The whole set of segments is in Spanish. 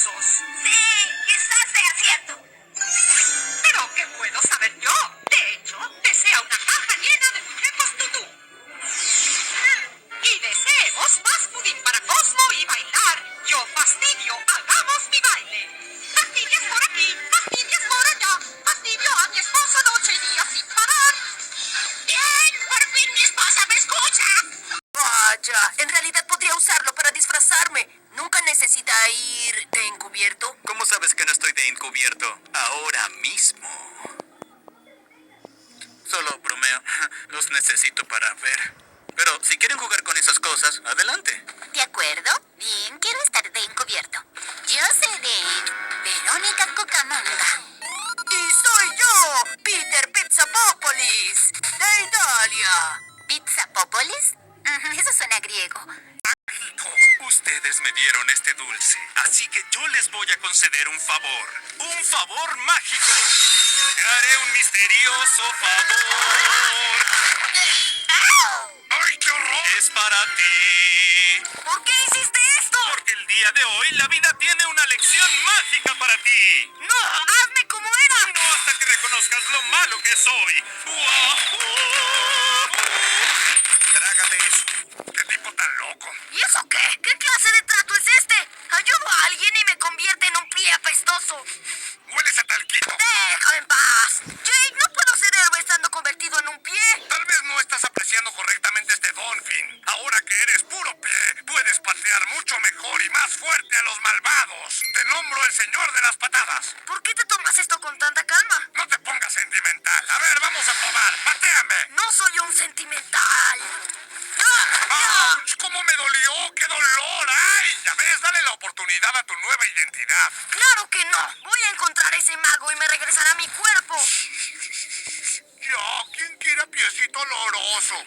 pesos. Sí, quizás sea cierto. ¿Pero qué puedo saber yo? De hecho, desea una caja llena de muñecos tutú. Y deseemos más pudín para Cosmo y bailar. Yo fastidio, hagamos mi baile. Fastidias por aquí, fastidias por allá. Fastidio a mi esposo noche y día sin parar. Bien, por fin mi esposa me escucha. Vaya, en realidad podría usarlo para disfrazarme. Nunca necesita ir de encubierto. ¿Cómo sabes que no estoy de encubierto? Ahora mismo. Solo bromeo. Los necesito para ver. Pero si quieren jugar con esas cosas, adelante. ¿De acuerdo? Bien, quiero estar de encubierto. Yo seré Verónica Cucamonga. Y soy yo, Peter Pizzapópolis, de Italia. ¿Pizzapópolis? Eso suena griego. Ustedes me dieron este dulce, así que yo les voy a conceder un favor. ¡Un favor mágico! Te haré un misterioso favor. ¡Ay, qué horror! Es para ti. ¿Por qué hiciste esto? Porque el día de hoy la vida tiene una lección mágica para ti. No, hazme como era. No hasta que reconozcas lo malo que soy. Trágate eso. ¿Qué tipo tan loco? ¿Y eso qué? ¿Qué clase de trato es este? Ayudo a alguien y me convierte en un pie apestoso. Hueles a talquito. Déjame en paz. Jake, no puedo ser héroe estando convertido en un pie. Tal vez no estás apreciando correctamente este don, Finn. Ahora que eres puro pie, puedes patear mucho mejor y más fuerte a los malvados. Te nombro el señor de las patadas. ¿Por qué te tomas esto con tanta calma? No te pongas sentimental. A ver, vamos a probar. ¡Patéame! No soy un sentimental. ¡Auch! ¿Cómo me dolió? ¡Qué dolor! ¡Ay! Ya ves, dale la oportunidad a tu nueva identidad. Claro que no. Voy a encontrar a ese mago y me regresará a mi cuerpo. Ya, ¿quién quiere a piecito oloroso?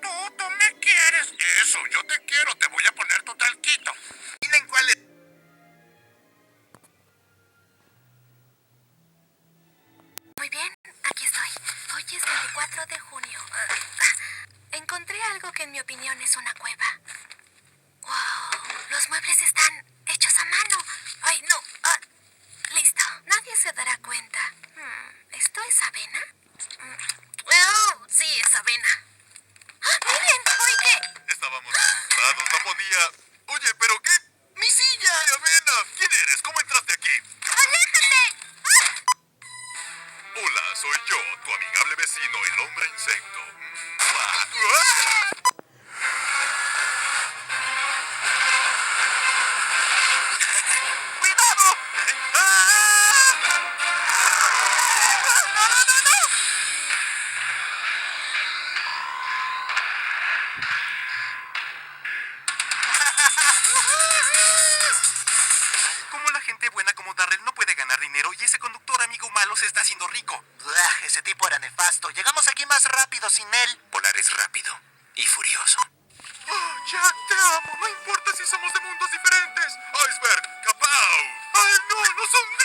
Tú me quieres. Eso, yo te quiero. Te voy a poner tu talquito. Miren cuál es. Muy bien, aquí estoy. Hoy es 24 de junio. Encontré algo que en mi opinión es una cueva. ¡Wow! Los muebles están hechos a mano. ¡Ay, no! Listo. Nadie se dará cuenta. ¿Esto es avena? Oh, sí, es avena. ¡Miren! ¡Oye! Estábamos asustados, no podía. Oye, ¿pero qué? ¡Mi silla! ¡De avena! ¿Quién eres? ¿Cómo entraste aquí? ¡Aléjate! Hola, soy yo, tu amigable vecino, el hombre insecto. ¡Cuidado! Como la gente buena como Darrell no puede ganar dinero y ese conductor amigo malo se está haciendo rico. Ese tipo era nefasto. Llegamos aquí más rápido sin él. Volar es rápido y furioso. Jack, te amo. No importa si somos de mundos diferentes. Iceberg, ¡Kapow! ¡Ay, no! ¡No son